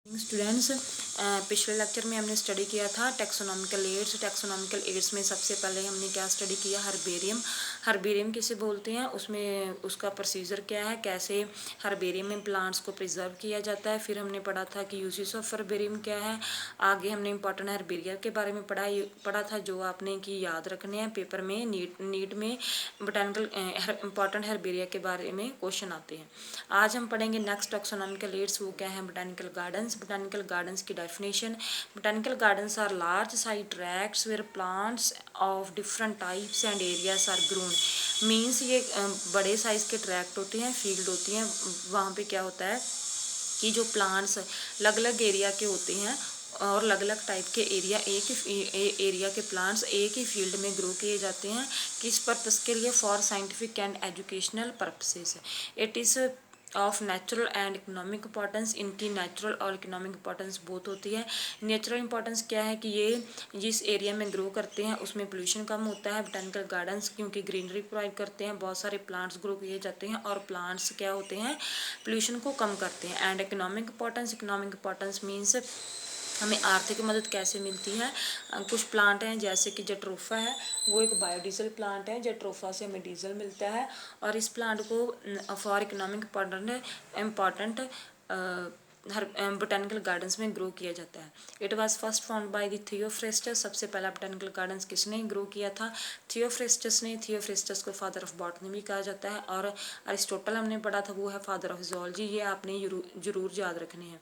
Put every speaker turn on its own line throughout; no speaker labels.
Students, पिछले lecture में हमने स्टडी किया था टेक्सोनॉमिकल एड्स में सबसे पहले हमने क्या स्टडी किया, हर्बेरियम किसे बोलते हैं, उसमें उसका प्रोसीजर क्या है, कैसे हर्बेरियम में प्लांट्स को प्रिजर्व किया जाता है। फिर हमने पढ़ा था कि यूजेस ऑफ हर्बेरियम क्या है। आगे हमने इंपॉर्टेंट हर्बेरिया के बारे में पढ़ा था, जो आपने कि याद रखने हैं पेपर में, नीट में बोटानिकल इंपॉर्टेंट हर्बेरिया के बारे में क्वेश्चन आते हैं। आज हम पढ़ेंगे नेक्स्ट टेक्सोनॉमिकल एड्स, वो क्या है, बोटानिकल गार्डन्स की definition. Botanical gardens are large site tracts where plants of different types and areas are grown. Means ये बड़े साइज के ट्रैक्ट होते हैं, फील्ड होती हैं, वहाँ पे क्या होता है कि जो प्लांट्स अलग अलग एरिया के होते हैं और अलग अलग टाइप के एरिया के प्लांट्स एक ही फील्ड में ग्रो किए जाते हैं। किस पर्पस के लिए, for scientific and educational purposes. It is of natural and economic importance. इनकी नेचुरल और इकोनॉमिक इंपॉर्टेंस बहुत होती है। नेचुरल इंपॉर्टेंस क्या है कि ये जिस एरिया में ग्रो करते हैं उसमें पोल्यूशन कम होता है। बोटानिकल गार्डन्स क्योंकि ग्रीनरी प्रोवाइड करते हैं, बहुत सारे प्लांट्स ग्रो किए जाते हैं और प्लांट्स क्या होते हैं, पोल्यूशन को कम करते हैं। एंड इकोनॉमिक इंपॉर्टेंस मीन्स हमें आर्थिक मदद कैसे मिलती है। कुछ प्लांट हैं जैसे कि जेट्रोफा है, वो एक बायोडीजल प्लांट है। जेट्रोफा से हमें डीजल मिलता है और इस प्लांट को for economic important her botanical gardens में ग्रो किया जाता है। It was first found by the Theophrastus. सबसे पहला बोटानिकल गार्डन्स किसने ग्रो किया था, थियोफ्रेस्टस ने। थियोफ्रेस्टस को फादर ऑफ बॉटनी भी कहा जाता है। और अरिस्टोटल हमने पढ़ा था, वो है फादर ऑफ जूलॉजी। ये आपने जरूर याद रखने हैं।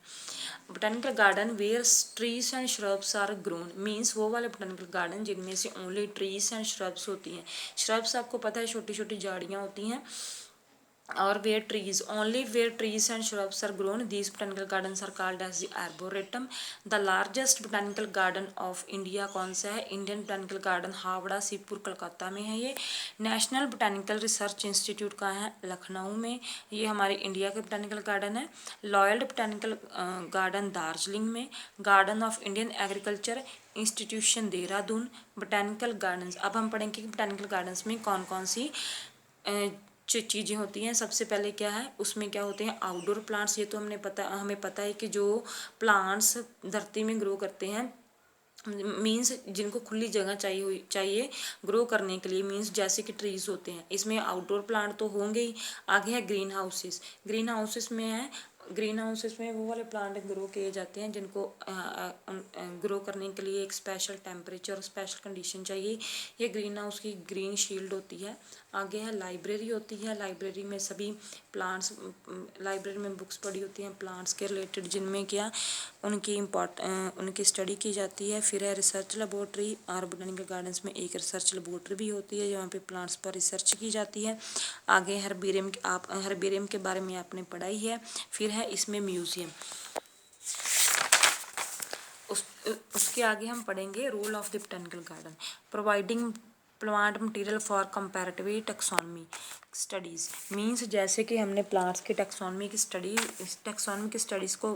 Botanical garden where trees and shrubs are grown, means वो वाले बोटानिकल गार्डन जिनमें से ओनली ट्रीज एंड श्रब्स होती हैं। श्रब्स आपको पता है छोटी छोटी झाड़ियाँ होती हैं, और where trees and shrubs are grown, these botanical gardens are called as the arboretum. The largest botanical garden of India कौन सा है, Indian botanical garden Howrah, Shivpur, Calcutta में है ये। नेशनल बोटानिकल रिसर्च इंस्टीट्यूट कहाँ है, लखनऊ में। ये हमारे इंडिया के बोटानिकल गार्डन है। लॉयड बोटानिकल गार्डन दार्जिलिंग में। Garden of Indian agriculture institution Dehradun. Botanical gardens, अब हम पढ़ेंगे कि बोटानिकल गार्डन्स में कौन कौन सी चीज़ें होती हैं। सबसे पहले क्या है, उसमें क्या होते हैं, आउटडोर प्लांट्स। ये तो हमें पता है कि जो प्लांट्स धरती में ग्रो करते हैं, मीन्स जिनको खुली जगह चाहिए ग्रो करने के लिए, मीन्स जैसे कि ट्रीज होते हैं, इसमें आउटडोर प्लांट तो होंगे ही। आगे है ग्रीन हाउसेस में वो वाले प्लांट ग्रो किए जाते हैं जिनको ग्रो करने के लिए एक स्पेशल टेम्परेचर और स्पेशल कंडीशन चाहिए। ये ग्रीन हाउस की ग्रीन शील्ड होती है। आगे है लाइब्रेरी होती है। लाइब्रेरी में सभी प्लांट्स, लाइब्रेरी में बुक्स पढ़ी होती हैं प्लांट्स के रिलेटेड, जिनमें क्या उनकी स्टडी की जाती है। फिर है रिसर्च लेबोरेटरी, और बोटानिकल गार्डन्स में एक रिसर्च लेबोरेटरी भी होती है जहाँ पे प्लांट्स पर रिसर्च की जाती है। आगे हर्बेरियम के बारे में आपने पढ़ा ही है। फिर है इसमें म्यूजियम। उसके आगे हम पढ़ेंगे role of the botanical garden, providing plant material for comparative taxonomy studies. Means जैसे कि हमने प्लांट्स की टेक्सोनॉमी की स्टडीज़ को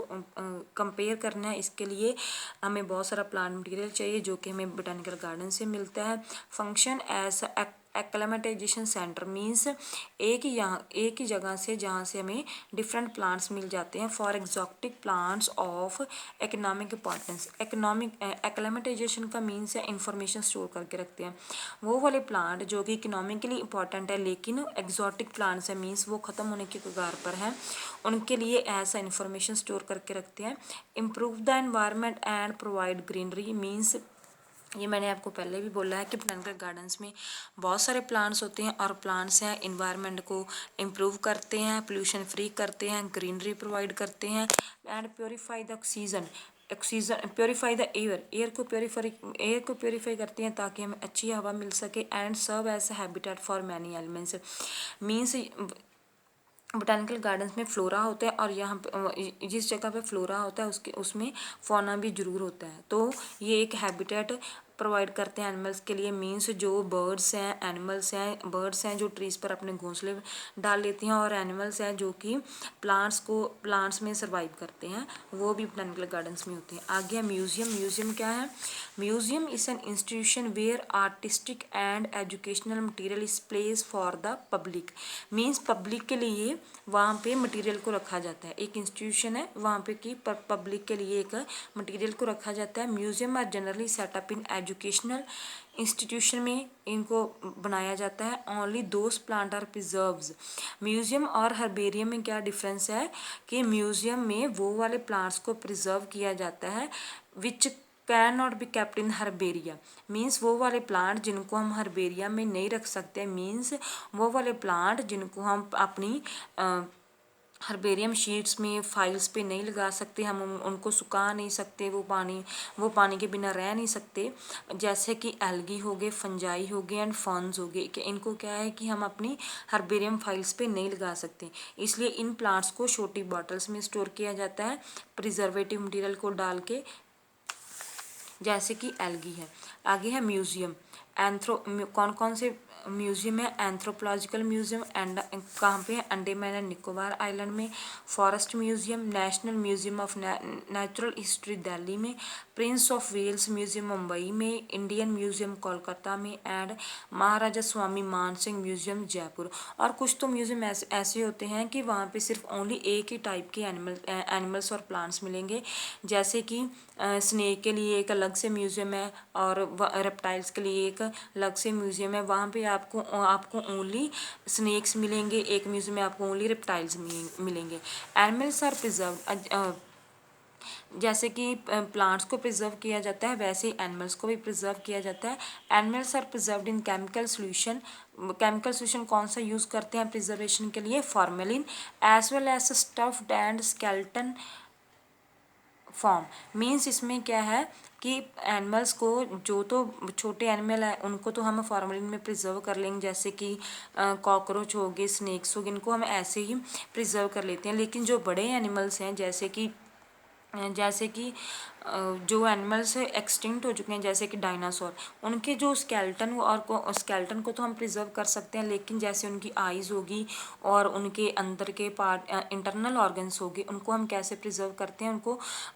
कंपेयर करना है, इसके लिए हमें बहुत सारा प्लांट मटेरियल चाहिए जो कि हमें बोटानिकल गार्डन से मिलता है। Function as acclimatization centre, means एक ही जगह से जहाँ से हमें डिफरेंट प्लांट्स मिल जाते हैं for exotic plants of economic importance. Acclimatisation का मीन्स है इंफॉर्मेशन स्टोर करके रखते हैं। वो वाले प्लांट जो कि इकोनॉमिकली इंपॉर्टेंट है लेकिन एक्जॉटिक प्लांट्स है, मीन्स वो ख़त्म होने के कगार पर है, उनके लिए ऐसा इंफॉर्मेशन स्टोर करके रखते हैं। Improve the environment and provide greenery, means ये मैंने आपको पहले भी बोला है कि बोटानिकल गार्डन्स में बहुत सारे प्लांट्स होते हैं और प्लांट्स हैं इन्वायरमेंट को इम्प्रूव करते हैं, पोल्यूशन फ्री करते हैं, ग्रीनरी प्रोवाइड करते हैं। And purify the oxygen purify the air को प्योरीफाई करते हैं ताकि हमें अच्छी हवा मिल सके। And serve as habitat for many elements, means botanical gardens में फ्लोरा होता है और यहाँ पे जिस जगह पे फ्लोरा होता है उसमें फौना भी जरूर होता है, तो ये एक हैबिटेट प्रोवाइड करते हैं एनिमल्स के लिए, मीन्स जो बर्ड्स हैं, एनिमल्स हैं, बर्ड्स हैं जो ट्रीज़ पर अपने घोंसले डाल लेती हैं, और एनिमल्स हैं जो कि प्लांट्स में सर्वाइव करते हैं, वो भी बोटैनिकल गार्डन्स में होते हैं। आगे है म्यूजियम। म्यूजियम क्या है? Museum is an institution where artistic and educational material is place for the public. Means public के लिए वहाँ पे मटेरियल को रखा जाता है, एक इंस्टीट्यूशन है वहाँ पे कि पब्लिक के लिए एक मटेरियल को रखा जाता है। Museum are generally set up in educational institution में इनको बनाया जाता है। Only those plant are preserves. Museum और हर्बेरियम में क्या डिफरेंस है कि म्यूजियम में वो वाले प्लांट्स को प्रिजर्व किया जाता है which can not be kept in herbaria. Means वो वाले प्लांट जिनको हम हर्बेरिया में नहीं रख सकते, मीन्स वो वाले प्लांट जिनको हम अपनी हर्बेरियम शीट्स में फाइल्स पे नहीं लगा सकते, हम उनको सुखा नहीं सकते, वो पानी के बिना रह नहीं सकते, जैसे कि एल्गी हो गए, फंजाई हो गए एंड फर्न्स हो गए, कि इनको क्या है कि हम अपनी हर्बेरियम फाइल्स पे नहीं लगा सकते, इसलिए इन प्लांट्स को छोटी बॉटल्स में स्टोर किया जाता है प्रिजर्वेटिव मटेरियल को डाल के, जैसे कि एल्गी है। आगे है म्यूजियम। कौन कौन से म्यूजियम है? एंथ्रोपोलॉजिकल म्यूजियम कहाँ पे है? अंडमान एंड निकोबार आइलैंड में। Forest museum, national museum of natural history Delhi में, prince of Wales museum Mumbai में, इंडियन म्यूजियम कोलकाता में एंड महाराजा स्वामी मान सिंह म्यूजियम जयपुर। और कुछ तो म्यूजियम ऐसे होते हैं कि वहाँ पे सिर्फ ओनली एक ही टाइप के एनिमल्स और प्लांट्स मिलेंगे, जैसे कि स्नेक के लिए एक अलग से म्यूजियम है और रेप्टाइल्स के लिए एक अलग से म्यूजियम है। वहाँ पे आपको ओनली स्नेक्स मिलेंगे, एक म्यूजियम में आपको ओनली रेप्टाइल्स मिलेंगे। एनिमल्स आर प्रिजर्व, जैसे कि प्लांट्स को प्रिजर्व किया जाता है वैसे ही एनिमल्स को भी प्रिजर्व किया जाता है। Animals are preserved in chemical solution. Chemical solution कौन सा यूज़ करते हैं प्रिजर्वेशन के लिए? Formalin as well as stuffed and skeleton form. Means इसमें क्या है कि एनिमल्स को, जो तो छोटे एनिमल है उनको तो हम फॉर्मेलिन में प्रिजर्व कर लेंगे, जैसे कि कॉकरोच हो गए, स्नेक्स हो गए, इनको हम ऐसे ही प्रिजर्व कर लेते हैं। लेकिन जो बड़े एनिमल्स हैं जैसे कि जो एनिमल्स एक्सटिंक्ट हो चुके हैं, जैसे कि डायनासोर, उनके जो स्केलेटन को तो हम प्रिजर्व कर सकते हैं, लेकिन जैसे उनकी आइज़ होगी और उनके अंदर के पार्ट इंटरनल ऑर्गन्स होगी, उनको हम कैसे प्रिजर्व करते हैं?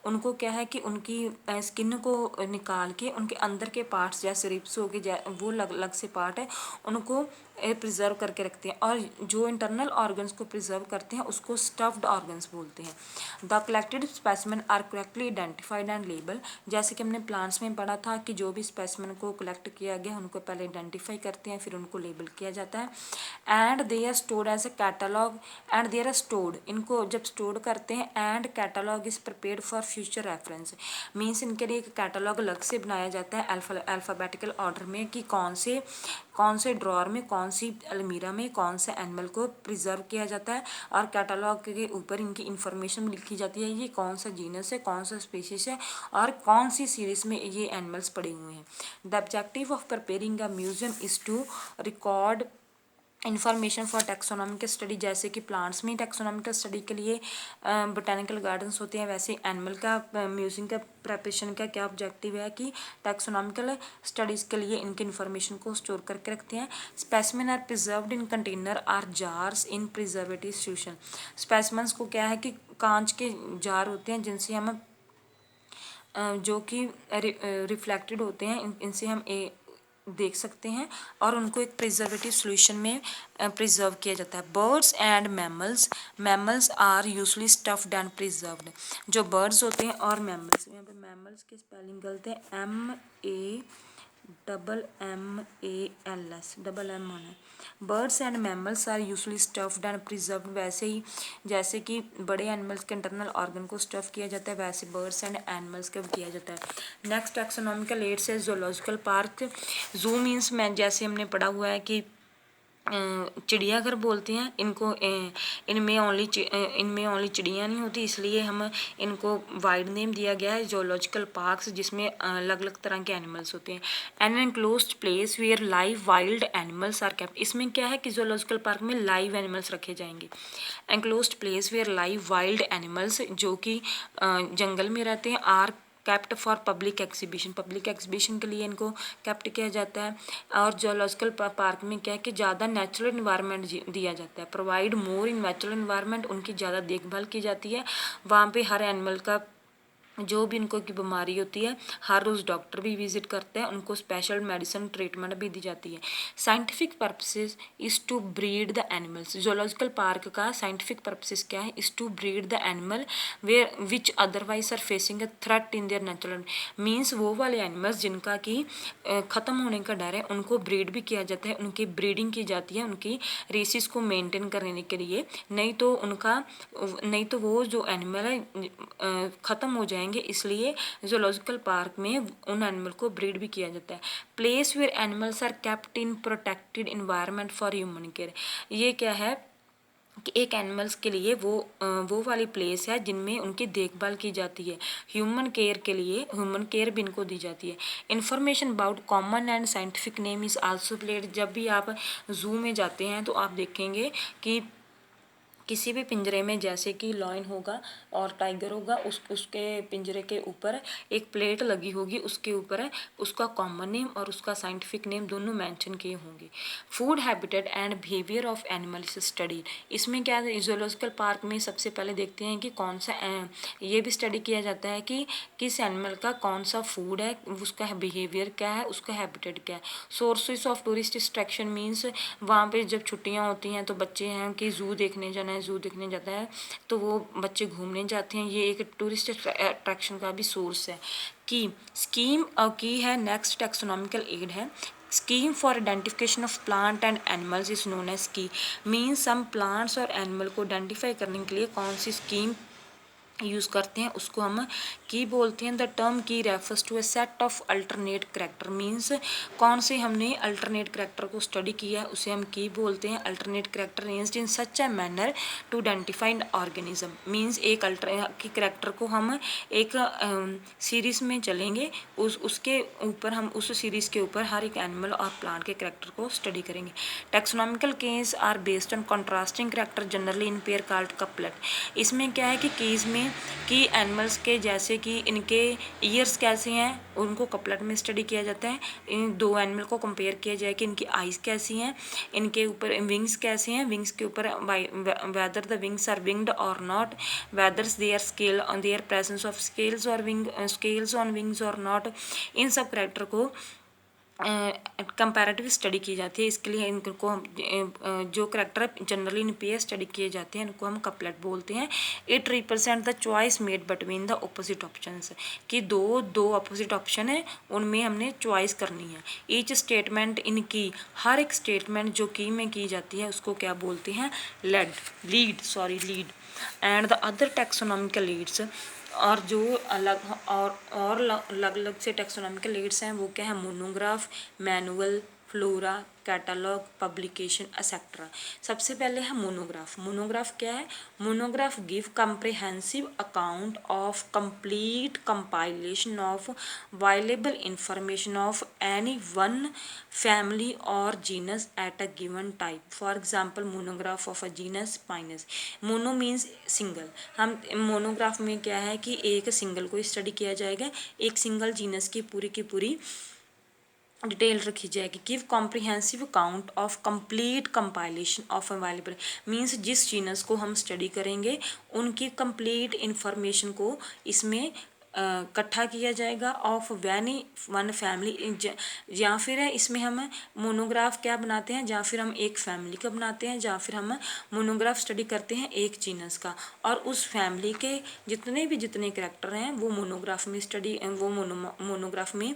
उनको क्या है कि उनकी स्किन को निकाल के उनके अंदर के पार्ट्स, जैसे रिब्स हो गए, वो अलग से पार्ट है, उनको प्रिजर्व करके रखते हैं। और जो इंटरनल ऑर्गन्स को प्रिजर्व करते हैं उसको स्टफ्ड ऑर्गन्स बोलते हैं। The collected specimen are correctly identified and label. जैसे कि हमने प्लांट्स में पढ़ा था कि जो भी स्पेसिमेन को कलेक्ट किया गया उनको पहले आइडेंटिफाई करते हैं, फिर उनको लेबल किया जाता है। And they are stored as a catalogue and they are stored, इनको जब स्टोर करते हैं and catalogue is prepared for future reference. Means इनके लिए एक कैटलॉग अलग से बनाया जाता है अल्फ़ाबेटिकल ऑर्डर में कि कौन से ड्रॉअर में, कौन सी अलमीरा में कौन से एनिमल को प्रिजर्व किया जाता है, और कैटलॉग के ऊपर इनकी इन्फॉर्मेशन लिखी जाती है, ये कौन सा जीनस है, कौन सा स्पीशीज है और कौन सी सीरीज में ये एनिमल्स पड़े हुए हैं। The objective of preparing a museum is to record information for taxonomical study. जैसे कि प्लांट्स में टैक्सोनॉमिकल स्टडी के लिए बोटैनिकल गार्डन्स होते हैं, वैसे एनिमल का म्यूजियम का प्रिपरेशन का क्या ऑब्जेक्टिव है कि टैक्सोनॉमिकल स्टडीज़ के लिए इनके इन्फॉर्मेशन को स्टोर करके रखते हैं। Specimen are preserved in container or jars in preservative solution. Specimens को क्या है कि कांच के जार होते हैं जिनसे हम जो कि रिफ्लेक्टेड होते हैं, इनसे हम देख सकते हैं और उनको एक प्रिजर्वेटिव सॉल्यूशन में प्रिजर्व किया जाता है। Birds and mammals are usually stuffed and preserved. जो बर्ड्स होते हैं और मैमल्स, यहाँ पे मैमल्स की स्पेलिंग गलत है, MAMMALS, डबल M होना है। Birds and mammals are usually stuffed and preserved. वैसे ही जैसे कि बड़े एनिमल्स के इंटरनल ऑर्गन को स्टफ किया जाता है, वैसे बर्ड्स एंड एनिमल्स का किया जाता है। नेक्स्ट टैक्सोनॉमिकल एड्स है जूलॉजिकल पार्क। जू मीन्स में जैसे हमने पढ़ा हुआ है कि चिड़ियाघर बोलते हैं इनको, इनमें ओनली चिड़ियाँ नहीं होती, इसलिए हम इनको वाइड नेम दिया गया है जूलॉजिकल पार्क्स, जिसमें अलग अलग तरह के एनिमल्स होते हैं। An enclosed place where live wild animals are kept. इसमें क्या है कि जूलॉजिकल पार्क में लाइव एनिमल्स रखे जाएंगे। Enclosed place where live wild animals, जो कि जंगल में रहते हैं, are kept for public exhibition के लिए इनको कैप्ट किया जाता है। और जूलॉजिकल पार्क में क्या है कि ज़्यादा नेचुरल इन्वायरमेंट दिया जाता है, provide more in natural environment, उनकी ज़्यादा देखभाल की जाती है। वहाँ पे हर एनिमल का जो भी उनको की बीमारी होती है हर रोज़ डॉक्टर भी विजिट करते हैं, उनको स्पेशल मेडिसिन ट्रीटमेंट भी दी जाती है। Scientific purposes is to breed the animals, zoological park का साइंटिफिक पर्पसेस क्या है, is to breed the animal where which otherwise are facing a threat in their natural, means वो वाले एनिमल्स जिनका कि ख़त्म होने का डर है उनको ब्रीड भी किया जाता है, उनकी ब्रीडिंग की जाती है उनकी रेसिस को मेंटेन करने के लिए, नहीं तो वो जो एनिमल है ख़त्म हो जाएंगे, इसलिए जूलॉजिकल पार्क में उन एनिमल को ब्रीड भी किया जाता है। Place where animals are kept in protected environment for human care, ये क्या है कि एक एनिमल्स के लिए वो वाली प्लेस है जिनमें उनकी देखभाल की जाती है, ह्यूमन केयर भी इनको दी जाती है। Information about common and scientific name is also played, जब भी आप जू में जाते हैं तो आप देखेंगे कि किसी भी पिंजरे में जैसे कि लॉयन होगा और टाइगर होगा, उसके पिंजरे के ऊपर एक प्लेट लगी होगी, उसके ऊपर उसका कॉमन नेम और उसका साइंटिफिक नेम दोनों मेंशन किए होंगे। Food habitat and behaviour of animals study, इसमें क्या है जूलॉजिकल पार्क में सबसे पहले देखते हैं कि कौन सा ये भी स्टडी किया जाता है कि किस एनिमल का कौन सा फूड है, उसका बिहेवियर क्या है, उसका हैबिटेट क्या है। Sources of tourist distraction means वहाँ पे जब छुट्टियाँ होती हैं तो बच्चे हैं कि जू देखने जाता है तो वो बच्चे घूमने जाते हैं, ये एक टूरिस्ट अट्रैक्शन का भी सोर्स है। की स्कीम की है नेक्स्ट टैक्सोनॉमिकल एड है, scheme for identification of plant and animals is known as key, means हम प्लांट्स और एनिमल को आइडेंटिफाई करने के लिए कौन सी स्कीम यूज़ करते हैं उसको हम की बोलते हैं। The term key refers to a set of alternate character, means कौन से हमने अल्टरनेट करैक्टर को स्टडी किया है उसे हम की बोलते हैं। Alternate character means in such a manner to identify organism, means एक की करैक्टर को हम एक सीरीज में चलेंगे, उसके ऊपर हम उस सीरीज़ के ऊपर हर एक एनिमल और प्लांट के करैक्टर को स्टडी करेंगे। Taxonomical keys are based on contrasting character generally in pair called couplet, इसमें क्या है कि केस में कि एनिमल्स के जैसे कि इनके ईयर्स कैसे हैं उनको कपलेट में स्टडी किया जाता है। इन दो एनिमल को कंपेयर किया जाए कि इनकी आइज़ कैसी हैं, इनके ऊपर विंग्स कैसे हैं, विंग्स के ऊपर whether the wings are winged और not, whether their scale on their presence of scales और स्केल्स ऑन विंग्स और नॉट, इन सब कैरेक्टर को कंपैरेटिव स्टडी की जाती है। इसके लिए इनको हम जो character generally in pair study किए जाते हैं इनको हम कपलेट बोलते हैं। It represent the choice made between the opposite options, कि दो ऑपोजिट ऑप्शन है उनमें हमने चॉइस करनी है। ईच स्टेटमेंट इनकी हर एक स्टेटमेंट जो की में की जाती है उसको क्या बोलते हैं, lead and the other taxonomical leads, और जो अलग अलग से टैक्सोनॉमिकल लीड्स हैं वो क्या है, monograph, manual, flora, catalogue, publication etcetera. सबसे पहले है मोनोग्राफ क्या है, monograph give comprehensive account of complete compilation of available information of any one family और genus at a given type. For example monograph of a genus Pinus, mono means single, हम monograph में क्या है कि एक single को study किया जाएगा, एक सिंगल जीनस की पूरी डिटेल रखी जाएगी। Give comprehensive account of complete compilation of available, means जिस जीनस को हम स्टडी करेंगे उनकी कंप्लीट इंफॉर्मेशन को इसमें इकट्ठा किया जाएगा ऑफ वन फैमिली, या फिर इसमें हम मोनोग्राफ क्या बनाते हैं, या फिर हम एक फैमिली का बनाते हैं, या फिर हम मोनोग्राफ स्टडी करते हैं एक जीनस का, और उस फैमिली के जितने करैक्टर हैं वो मोनोग्राफ मोनोग्राफ में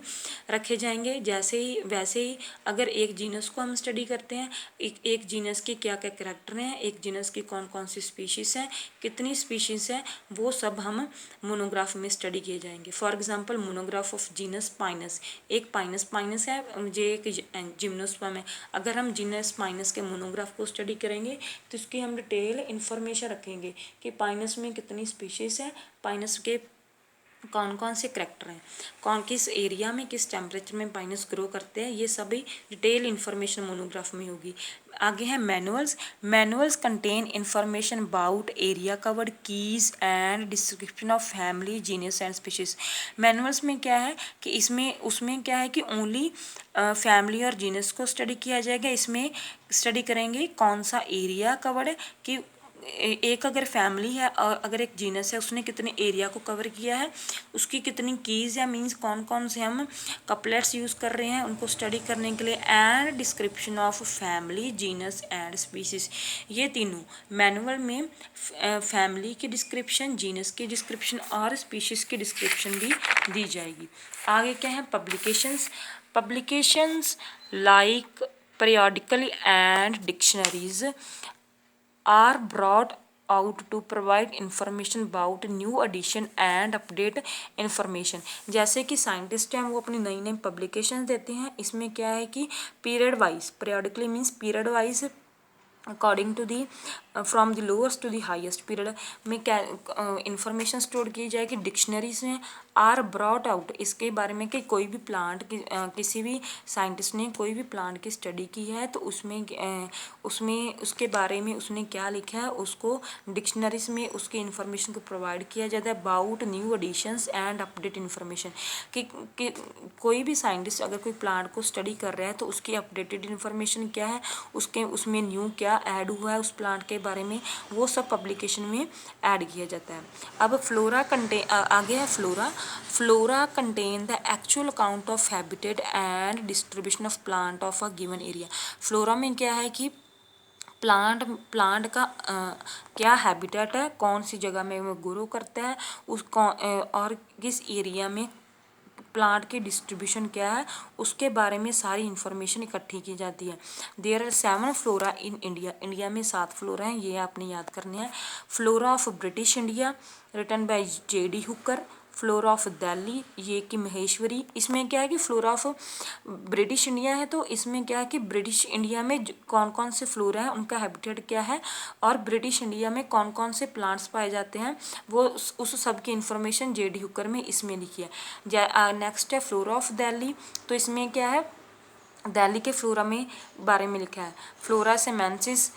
रखे जाएंगे। वैसे ही अगर एक जीनस को हम स्टडी करते हैं, एक जीनस के क्या क्या करैक्टर हैं, एक जीनस की कौन कौन सी स्पीशीज़ हैं, कितनी स्पीशीज़ हैं, वो सब हम मोनोग्राफ में स्टडी किए जाएंगे। For example monograph of genus Pinus, एक पाइनस है, ये एक जिम्नोस्पर्म है। अगर हम जीनस पाइनस के मोनोग्राफ को स्टडी करेंगे तो इसकी हम डिटेल इन्फॉर्मेशन रखेंगे कि पाइनस में कितनी स्पीशीज़ है, पाइनस के कौन कौन से करैक्टर हैं, कौन किस एरिया में किस टेम्परेचर में पाइनस ग्रो करते हैं, ये सभी डिटेल इन्फॉर्मेशन मोनोग्राफ में होगी। आगे है manuals. Manuals contain information about area covered, keys and description of family, genus and species. Manuals में क्या है कि इसमें उसमें क्या है कि ओनली फैमिली और जीनस को स्टडी किया जाएगा। इसमें स्टडी करेंगे कौन सा एरिया कवर्ड है कि एक अगर फैमिली है और अगर एक जीनस है उसने कितने एरिया को कवर किया है, उसकी कितनी कीज़ या मीन्स कौन कौन से हम कपलेट्स यूज़ कर रहे हैं उनको स्टडी करने के लिए, and description of family, genus and species. ये तीनों मैनुअल में फैमिली की डिस्क्रिप्शन, जीनस की डिस्क्रिप्शन और स्पीशीज़ की डिस्क्रिप्शन भी दी जाएगी। आगे क्या है publications. Publications like periodical and dictionaries are brought out to provide information about new addition and update information। जैसे कि साइंटिस्ट हैं वो अपनी नई नई पब्लिकेशन देते हैं। इसमें क्या है कि period wise, periodically means period wise according to the from the lowest to the highest period में क्या इंफॉर्मेशन स्टोर की जाएगी। डिक्शनरीज में आर ब्रॉट आउट, इसके बारे में कि कोई भी प्लांट की किसी भी साइंटिस्ट ने कोई भी प्लांट की स्टडी की है तो उसमें उसके बारे में उसने क्या लिखा है उसको डिक्शनरीज में उसकी इन्फॉर्मेशन को प्रोवाइड किया जाता है। About new editions and update information कि कोई भी साइंटिस्ट अगर कोई प्लांट को स्टडी कर रहा है तो उसकी अपडेटेड इन्फॉर्मेशन क्या है, उसमें न्यू क्या ऐड हुआ है उस प्लांट के बारे में, वो सब पब्लिकेशन में ऐड किया जाता है। अब फ्लोरा आगे है flora. Flora contain the actual account of habitat and distribution of plant of a given area. Flora में क्या है कि प्लांट का क्या हैबिटेट है, कौन सी जगह में वो ग्रो करता है, और किस एरिया में प्लांट की डिस्ट्रीब्यूशन क्या है उसके बारे में सारी इन्फॉर्मेशन इकट्ठी की जाती है। There are 7 flora in India. India में 7 फ्लोरा हैं, ये आपने याद करने हैं। Flora of British India written by J.D. Hooker. Flora of Delhi ये कि महेश्वरी। इसमें क्या है कि फ्लोरा ऑफ ब्रिटिश इंडिया है तो इसमें क्या है कि ब्रिटिश इंडिया में कौन कौन से फ्लोरा हैं, उनका हैबिटेट क्या है और ब्रिटिश इंडिया में कौन कौन से प्लांट्स पाए जाते हैं, वो उस सब की इन्फॉर्मेशन J.D. हुकर में इसमें लिखी है। नेक्स्ट है फ्लोरा ऑफ दिल्ली, तो इसमें क्या है दिल्ली के फ्लोरा में बारे में लिखा है। Flora Simlensis,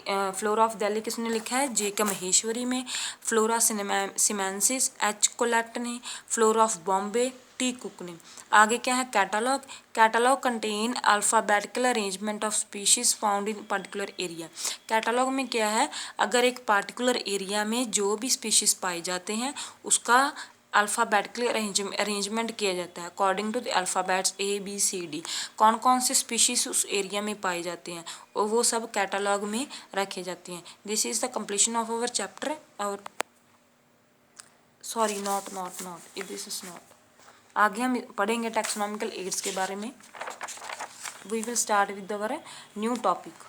flora of Delhi किसने लिखा है J.K. महेश्वरी में। Flora Simlensis H. कोलेट ने। Flora of Bombay T. Cooke ने। आगे क्या है catalogue. Catalogue contain alphabetical arrangement of species found in particular area. Catalogue में क्या है अगर एक पार्टिकुलर एरिया में जो भी स्पीशीज पाए जाते हैं उसका अल्फ़ाबेटिकली अरेंजमेंट किया जाता है according to the alphabets ABCD। कौन कौन से स्पीशीज उस एरिया में पाए जाते हैं और वो सब कैटालॉग में रखे जाते हैं। This is the completion of our chapter. और sorry not this is not. आगे हम पढ़ेंगे टैक्सोनॉमिकल एड्स के बारे में। We will start with our new topic.